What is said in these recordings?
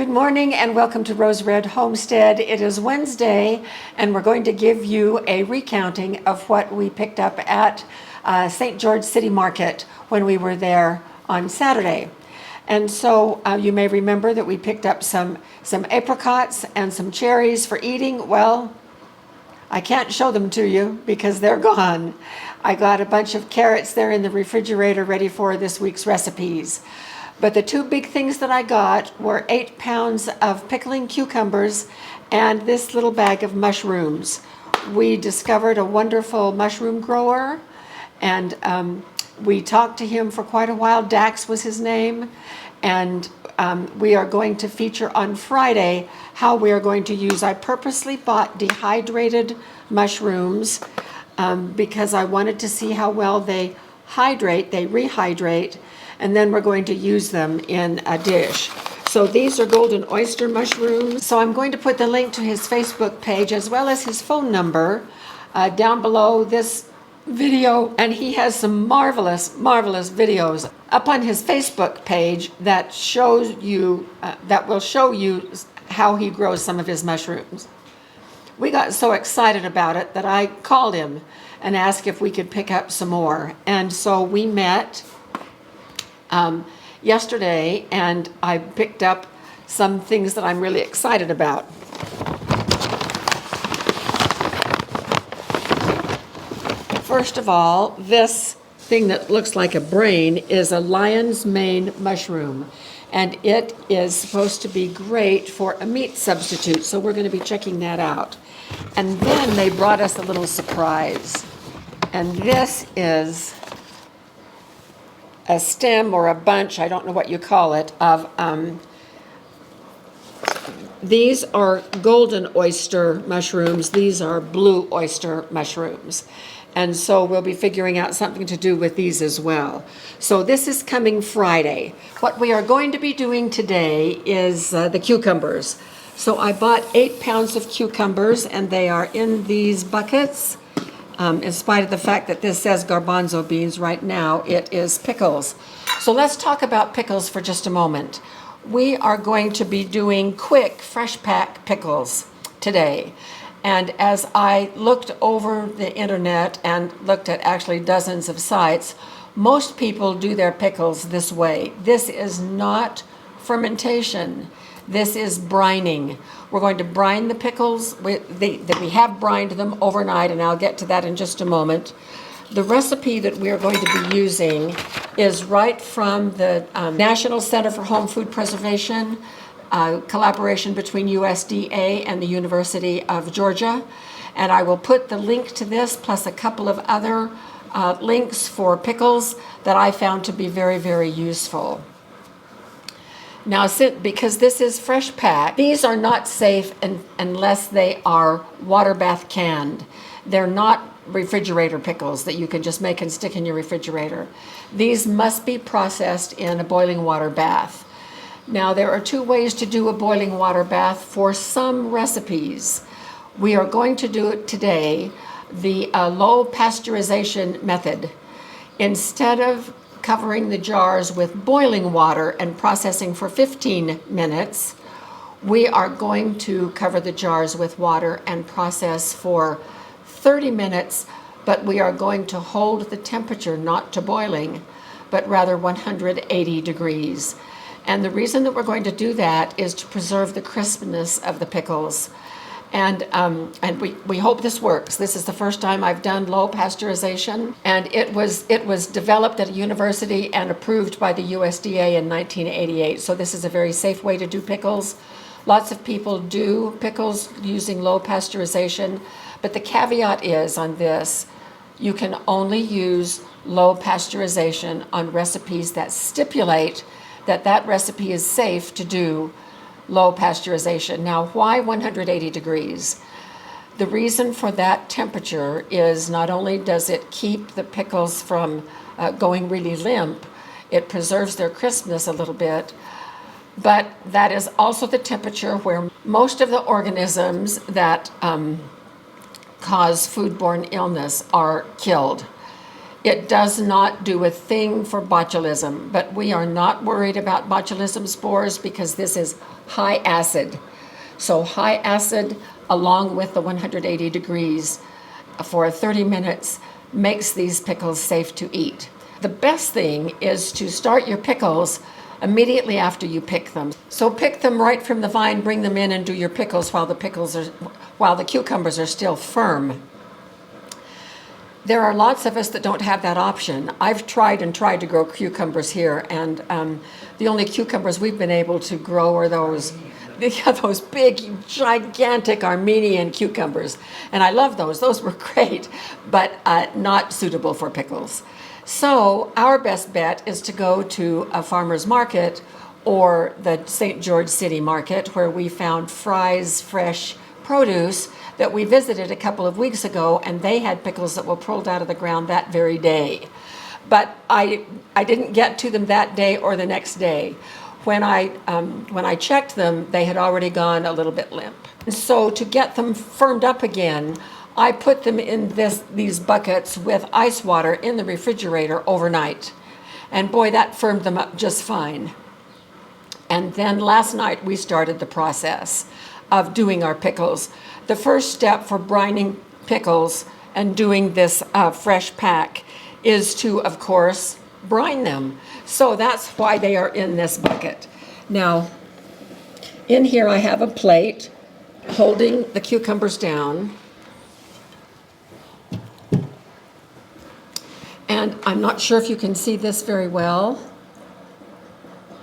Good morning and welcome to Rose Red Homestead. It is Wednesday and we're going to give you a recounting of what we picked up at St. George City Market when we were there on Saturday. And so you may remember that we picked up some apricots and some cherries for eating. Well, I can't show them to you because they're gone. I got a bunch of carrots there in the refrigerator ready for this week's recipes. But the two big things that I got were 8 pounds of pickling cucumbers and this little bag of mushrooms. We discovered a wonderful mushroom grower and we talked to him for quite a while. Dax was his name. And we are going to feature on Friday how we are going to use. I purposely bought dehydrated mushrooms because I wanted to see how well they rehydrate, and then we're going to use them in a dish. So these are golden oyster mushrooms. So I'm going to put the link to his Facebook page as well as his phone number down below this video, and he has some marvelous videos up on his Facebook page that will show you how he grows some of his mushrooms. We got so excited about it that I called him and asked if we could pick up some more, and so we met yesterday and I picked up some things that I'm really excited about. First of all, this thing that looks like a brain is a lion's mane mushroom, and it is supposed to be great for a meat substitute, so we're going to be checking that out. And then they brought us a little surprise, and this is a stem or a bunch, I don't know what you call it, of these are golden oyster mushrooms. These are blue oyster mushrooms. And so we'll be figuring out something to do with these as well. So this is coming Friday. What we are going to be doing today is the cucumbers. So I bought 8 pounds of cucumbers and they are in these buckets. In spite of the fact that this says garbanzo beans, right now it is pickles. So let's talk about pickles for just a moment. We are going to be doing quick fresh pack pickles today. And as I looked over the internet and looked at actually dozens of sites, most people do their pickles this way. This is not fermentation. This is brining. We're going to brine the pickles. We have brined them overnight, and I'll get to that in just a moment. The recipe that we are going to be using is right from the National Center for Home Food Preservation, collaboration between USDA and the University of Georgia. And I will put the link to this plus a couple of other links for pickles that I found to be very, very useful. Now, because this is fresh pack, these are not safe unless they are water bath canned. They're not refrigerator pickles that you can just make and stick in your refrigerator. These must be processed in a boiling water bath. Now, there are two ways to do a boiling water bath for some recipes. We are going to do it today, the low pasteurization method. Instead of covering the jars with boiling water and processing for 15 minutes, we are going to cover the jars with water and process for 30 minutes, but we are going to hold the temperature not to boiling, but rather 180 degrees. And the reason that we're going to do that is to preserve the crispness of the pickles. And we hope this works. This is the first time I've done low pasteurization, and it was developed at a university and approved by the USDA in 1988. So this is a very safe way to do pickles. Lots of people do pickles using low pasteurization, but the caveat is on this, you can only use low pasteurization on recipes that stipulate that recipe is safe to do low pasteurization. Now, why 180 degrees? The reason for that temperature is not only does it keep the pickles from going really limp, it preserves their crispness a little bit, but that is also the temperature where most of the organisms that cause foodborne illness are killed. It does not do a thing for botulism, but we are not worried about botulism spores because this is high acid. So high acid along with the 180 degrees for 30 minutes makes these pickles safe to eat. The best thing is to start your pickles immediately after you pick them. So pick them right from the vine, bring them in and do your pickles while the cucumbers are still firm. There are lots of us that don't have that option. I've tried to grow cucumbers here, and the only cucumbers we've been able to grow are those big, gigantic Armenian cucumbers. And I love those. Those were great, but not suitable for pickles. So our best bet is to go to a farmer's market or the St. George City Market, where we found Fry's Fresh Produce that we visited a couple of weeks ago, and they had pickles that were pulled out of the ground that very day. But I didn't get to them that day or the next day. When I checked them, they had already gone a little bit limp. So to get them firmed up again, I put them in these buckets with ice water in the refrigerator overnight. And boy, that firmed them up just fine. And then last night we started the process of doing our pickles. The first step for brining pickles and doing this fresh pack is to, of course, brine them. So that's why they are in this bucket. Now, in here I have a plate holding the cucumbers down. And I'm not sure if you can see this very well.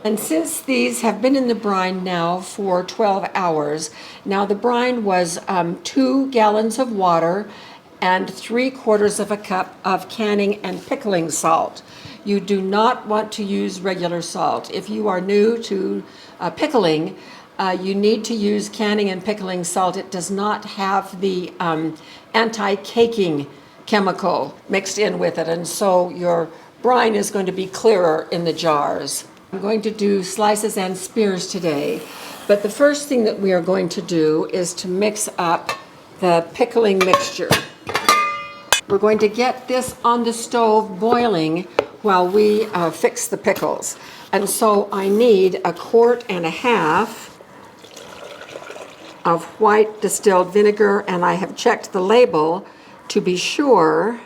And since these have been in the brine now for 12 hours, now the brine was 2 gallons of water and 3/4 of a cup of canning and pickling salt. You do not want to use regular salt. If you are new to pickling, you need to use canning and pickling salt. It does not have the anti-caking chemical mixed in with it, and so your brine is going to be clearer in the jars. I'm going to do slices and spears today, but the first thing that we are going to do is to mix up the pickling mixture. We're going to get this on the stove boiling while we fix the pickles. And so I need 1.5 quarts of white distilled vinegar, and I have checked the label to be sure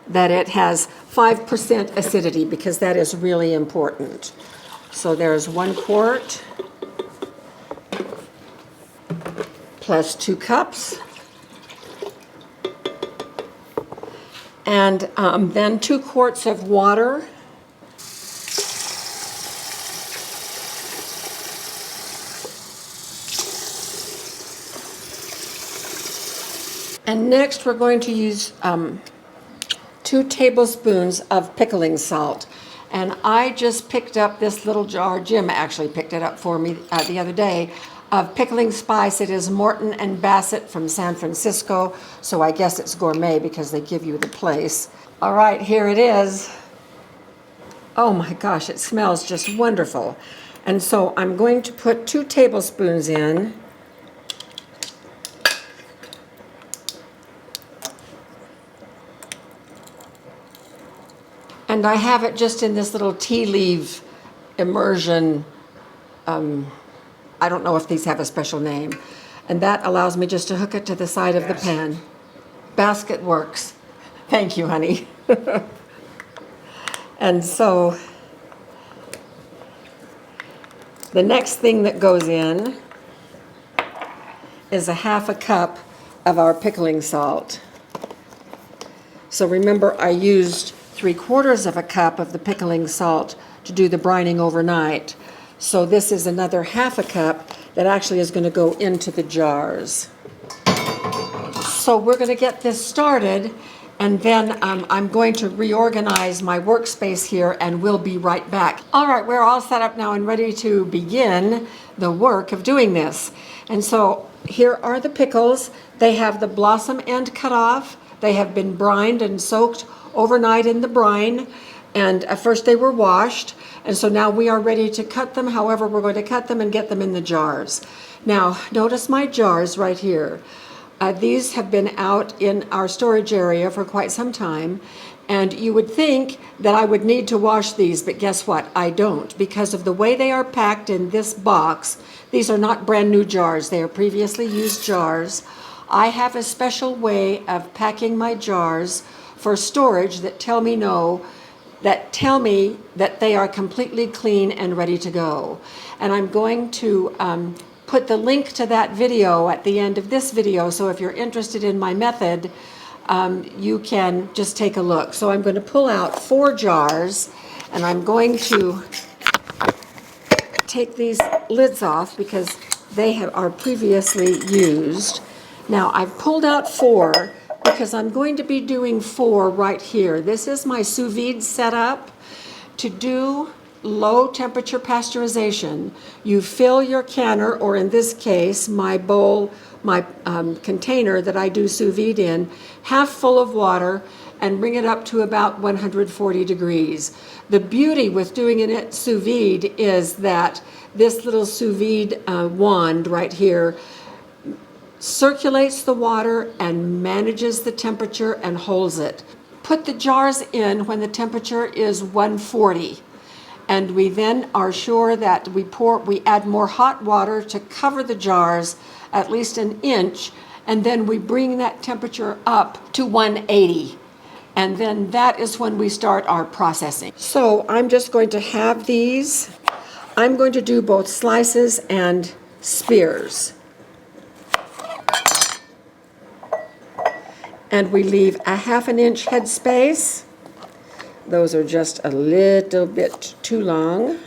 that it has 5% acidity, because that is really important. So there's 1 quart plus 2 cups. And then 2 quarts of water. And next we're going to use 2 tablespoons of pickling salt. And I just picked up this little jar, Jim actually picked it up for me the other day, of pickling spice. It is Morton and Bassett from San Francisco, so I guess it's Gourmet because they give you the place. All right, here it is. Oh my gosh, it smells just wonderful. And so I'm going to put 2 tablespoons in. And I have it just in this little tea leaf immersion. I don't know if these have a special name. And that allows me just to hook it to the side of the pan. Basket works. Thank you, honey. And so the next thing that goes in is 1/2 cup of our pickling salt. So remember, I used 3/4 of a cup of the pickling salt to do the brining overnight. So this is another 1/2 cup that actually is going to go into the jars. So we're going to get this started, and then I'm going to reorganize my workspace here, and we'll be right back. All right, we're all set up now and ready to begin the work of doing this. And so here are the pickles. They have the blossom end cut off. They have been brined and soaked overnight in the brine, and at first they were washed, and so now we are ready to cut them. However, we're going to cut them and get them in the jars. Now, notice my jars right here. These have been out in our storage area for quite some time, And you would think that I would need to wash these, but guess what? I don't, because of the way they are packed in this box. These are not brand new jars. They are previously used jars. I have a special way of packing my jars for storage that tell me that they are completely clean and ready to go. And I'm going to put the link to that video at the end of this video, so if you're interested in my method, you can just take a look. So I'm going to pull out 4 jars, and I'm going to take these lids off because they are previously used. Now I've pulled out 4 because I'm going to be doing 4 right here. This is my sous vide setup. To do low temperature pasteurization, you fill your canner, or in this case, my bowl, my container that I do sous vide in, half full of water, and bring it up to about 140 degrees. The beauty with doing it sous vide is that this little sous vide wand right here circulates the water and manages the temperature and holds it. Put the jars in when the temperature is 140. And we then are sure that we add more hot water to cover the jars at least an inch, and then we bring that temperature up to 180. And then that is when we start our processing. So I'm just going to have these. I'm going to do both slices and spears. And we leave a ½ inch headspace. Those are just a little bit too long.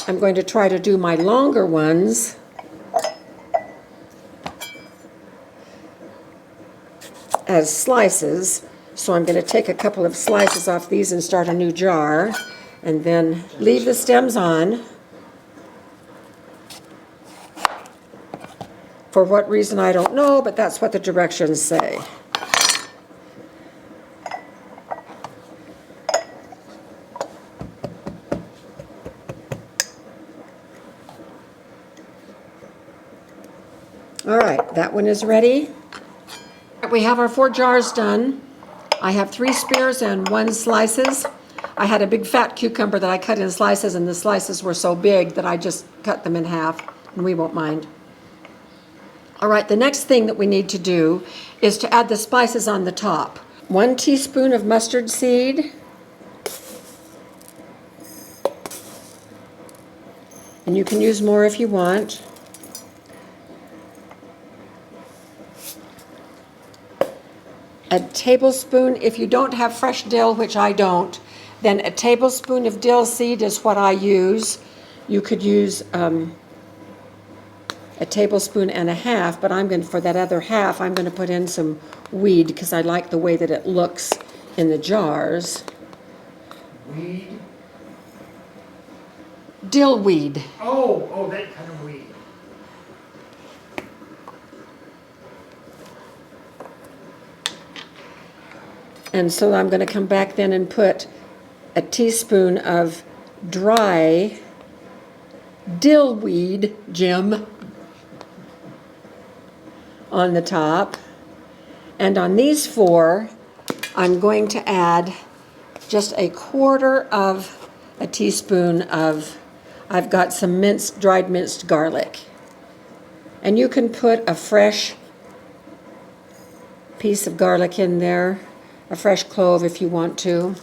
I'm going to try to do my longer ones as slices. So I'm going to take a couple of slices off these and start a new jar, and then leave the stems on. For what reason, I don't know, but that's what the directions say. All right, that one is ready. We have our 4 jars done. I have 3 spears and 1 slices. I had a big fat cucumber that I cut in slices, and the slices were so big that I just cut them in half, and we won't mind. All right, the next thing that we need to do is to add the spices on the top. 1 teaspoon of mustard seed. And you can use more if you want. A tablespoon, if you don't have fresh dill, which I don't, then a tablespoon of dill seed is what I use. You could use a tablespoon and a half, but for that other half, I'm going to put in some weed because I like the way that it looks in the jars. Weed? Dill weed. Oh, that kind of weed. And so I'm going to come back then and put a teaspoon of dry dill weed, Jim, on the top. And on these 4, I'm going to add just a quarter of a teaspoon of, I've got some dried minced garlic. And you can put a fresh piece of garlic in there, a fresh clove if you want to.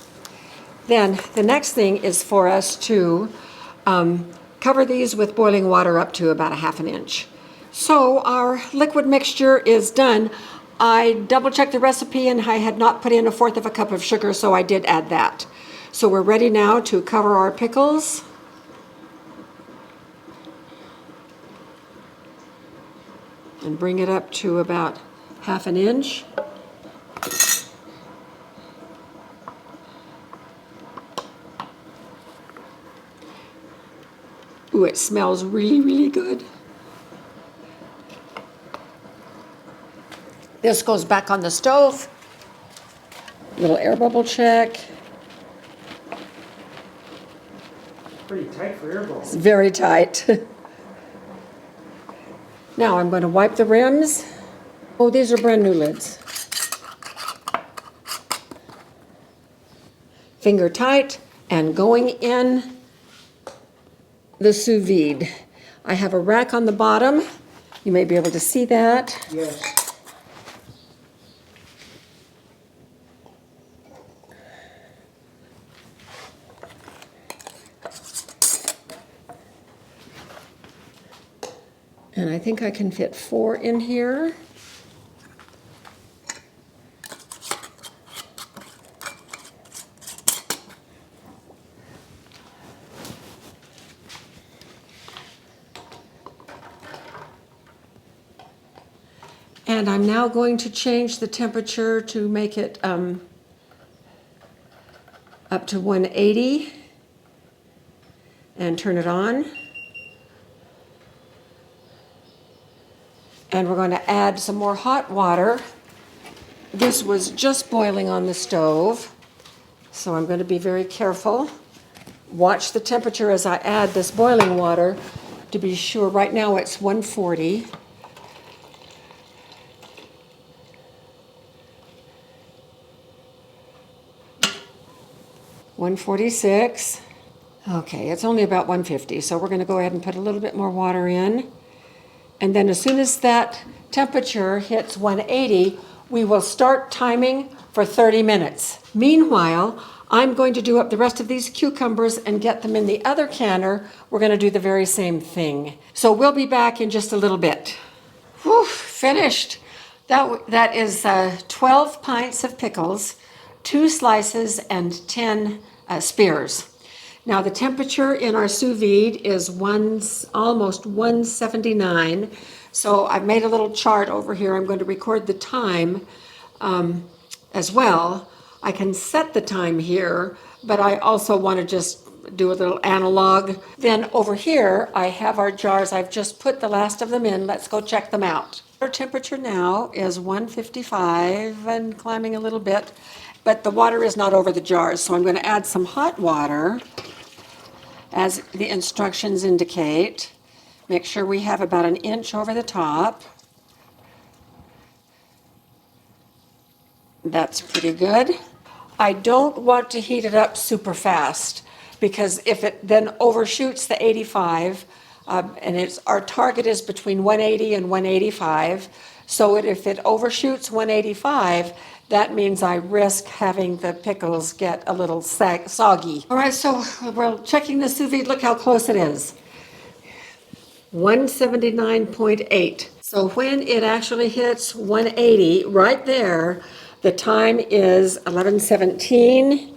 Then the next thing is for us to cover these with boiling water up to about a ½ inch. So our liquid mixture is done. I double-checked the recipe and I had not put in 1/4 cup of sugar, so I did add that. So we're ready now to cover our pickles. And bring it up to about ½ inch. Ooh, it smells really, really good. This goes back on the stove. Little air bubble check. Pretty tight for air bubbles. It's very tight. Now I'm going to wipe the rims. Oh, these are brand new lids. Finger tight and going in the sous vide. I have a rack on the bottom. You may be able to see that. Yes. And I think I can fit 4 in here. And I'm now going to change the temperature to make it up to 180 and turn it on. And we're going to add some more hot water. This was just boiling on the stove, so I'm going to be very careful. Watch the temperature as I add this boiling water to be sure. Right now it's 140. $146. Okay, it's only about 150, so we're going to go ahead and put a little bit more water in. And then as soon as that temperature hits 180, we will start timing for 30 minutes. Meanwhile, I'm going to do up the rest of these cucumbers and get them in the other canner. We're going to do the very same thing. So we'll be back in just a little bit. Whew, finished. That is 12 pints of pickles, 2 slices, and 10 spears. Now the temperature in our sous vide is almost 179. So I've made a little chart over here. I'm going to record the time as well. I can set the time here, but I also want to just do a little analog. Then over here, I have our jars. I've just put the last of them in. Let's go check them out. Our temperature now is 155 and climbing a little bit, but the water is not over the jars. So I'm going to add some hot water as the instructions indicate. Make sure we have about 1 inch over the top. That's pretty good. I don't want to heat it up super fast because if it then overshoots the 85, and our target is between 180 and 185, so if it overshoots 185, that means I risk having the pickles get a little soggy. All right, so we're checking the sous vide. Look how close it is. 179.8. So when it actually hits 180, right there, the time is 11:17.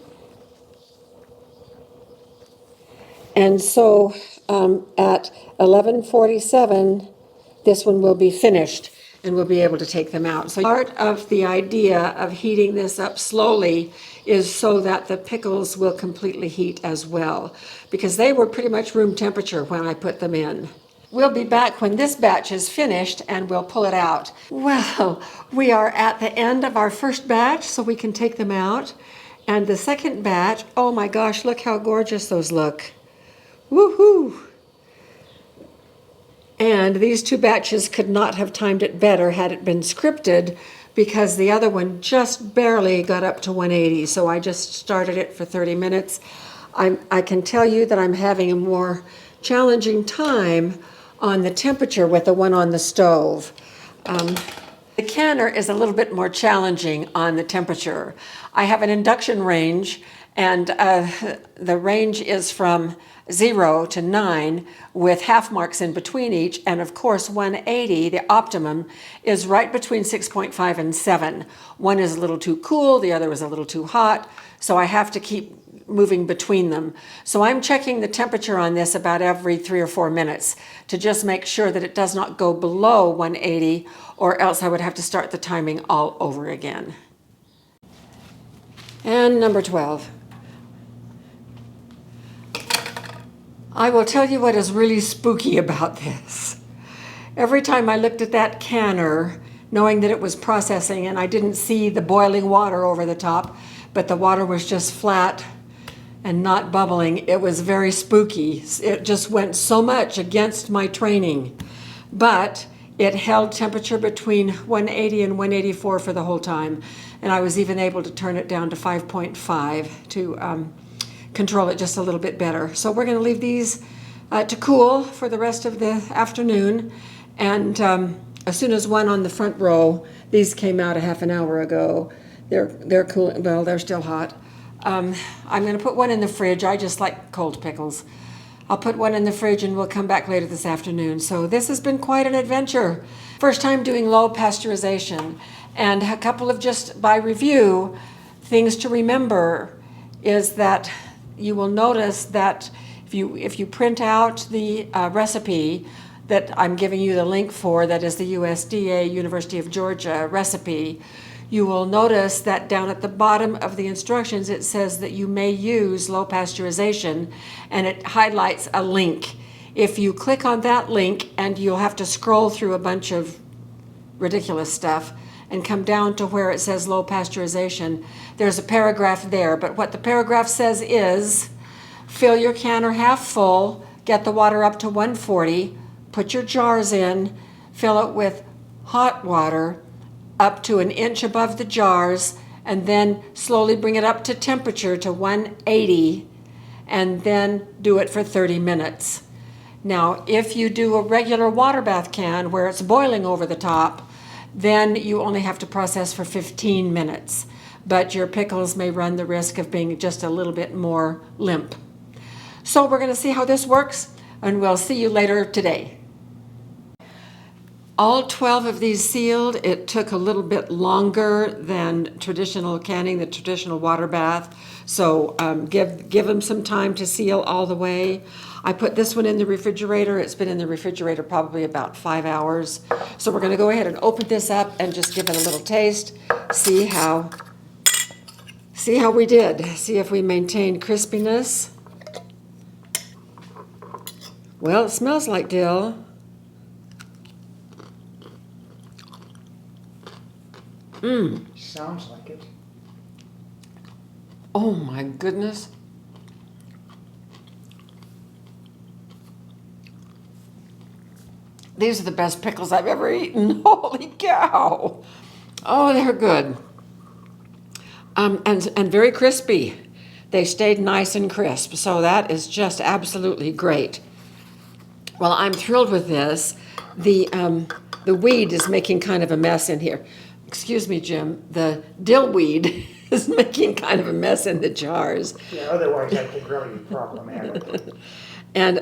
And so at 11:47, this one will be finished and we'll be able to take them out. So part of the idea of heating this up slowly is so that the pickles will completely heat as well, because they were pretty much room temperature when I put them in. We'll be back when this batch is finished and we'll pull it out. Well, we are at the end of our first batch, so we can take them out. And the second batch, oh my gosh, look how gorgeous those look. Woohoo! And these 2 batches could not have timed it better had it been scripted, because the other one just barely got up to 180. So I just started it for 30 minutes. I can tell you that I'm having a more challenging time on the temperature with the one on the stove. The canner is a little bit more challenging on the temperature. I have an induction range, and the range is from 0 to 9 with half marks in between each, and of course 180, the optimum, is right between 6.5 and 7. One is a little too cool, the other is a little too hot, so I have to keep moving between them. So I'm checking the temperature on this about every 3 or 4 minutes to just make sure that it does not go below 180, or else I would have to start the timing all over again. And number 12. I will tell you what is really spooky about this. Every time I looked at that canner, knowing that it was processing and I didn't see the boiling water over the top, but the water was just flat and not bubbling, it was very spooky. It just went so much against my training. But It held temperature between 180 and 184 for the whole time. And I was even able to turn it down to 5.5 to control it just a little bit better. So we're going to leave these to cool for the rest of the afternoon. And as soon as one on the front row, these came out a half an hour ago. They're cool. Well, they're still hot. I'm going to put one in the fridge. I just like cold pickles. I'll put one in the fridge and we'll come back later this afternoon. So this has been quite an adventure. First time doing low pasteurization. And a couple of, just by review, things to remember is that you will notice that if you print out the recipe that I'm giving you the link for, that is the USDA, University of Georgia recipe, you will notice that down at the bottom of the instructions it says that you may use low pasteurization, and it highlights a link. If you click on that link, and you'll have to scroll through a bunch of ridiculous stuff and come down to where it says low pasteurization, there's a paragraph there. But what the paragraph says is, fill your canner half full, get the water up to 140, put your jars in, fill it with hot water up to an inch above the jars, and then slowly bring it up to temperature to 180, and then do it for 30 minutes. Now, if you do a regular water bath can where it's boiling over the top, then you only have to process for 15 minutes. But your pickles may run the risk of being just a little bit more limp. So we're going to see how this works, and we'll see you later today. All 12 of these sealed. It took a little bit longer than traditional canning, the traditional water bath. So give them some time to seal all the way. I put this one in the refrigerator. It's been in the refrigerator probably about 5 hours. So we're going to go ahead and open this up and just give it a little taste. See how we did. See if we maintained crispiness. Well, it smells like dill. Sounds like it. Oh my goodness. These are the best pickles I've ever eaten. Holy cow. Oh, they're good. And very crispy. They stayed nice and crisp. So that is just absolutely great. Well, I'm thrilled with this. The weed is making kind of a mess in here. Excuse me, Jim. The dill weed is making kind of a mess in the jars. Yeah, otherwise that could really be problematic. And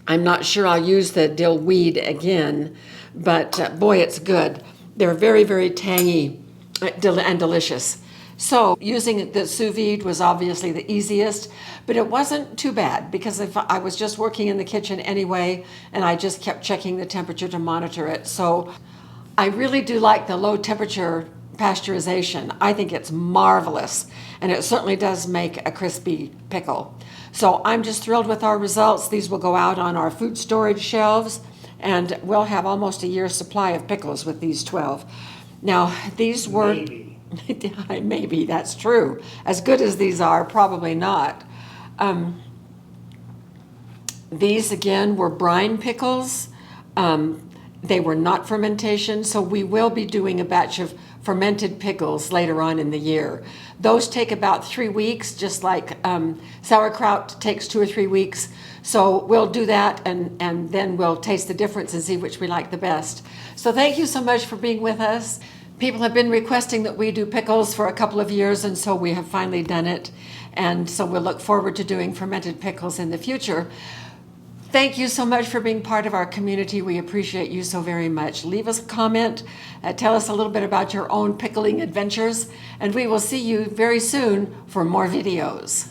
I'm not sure I'll use the dill weed again, but boy, it's good. They're very, very tangy and delicious. So using the sous vide was obviously the easiest, but it wasn't too bad because if I was just working in the kitchen anyway, and I just kept checking the temperature to monitor it. So I really do like the low temperature pasteurization. I think it's marvelous, and it certainly does make a crispy pickle. So I'm just thrilled with our results. These will go out on our food storage shelves, and we'll have almost a year's supply of pickles with these 12. Now, these were... Maybe. Maybe, that's true. As good as these are, probably not. These, again, were brine pickles. They were not fermentation, so we will be doing a batch of fermented pickles later on in the year. Those take about 3 weeks, just like sauerkraut takes 2 or 3 weeks. So we'll do that, and then we'll taste the difference and see which we like the best. So thank you so much for being with us. People have been requesting that we do pickles for a couple of years, and so we have finally done it. And so we'll look forward to doing fermented pickles in the future. Thank you so much for being part of our community. We appreciate you so very much. Leave us a comment. Tell us a little bit about your own pickling adventures, and we will see you very soon for more videos.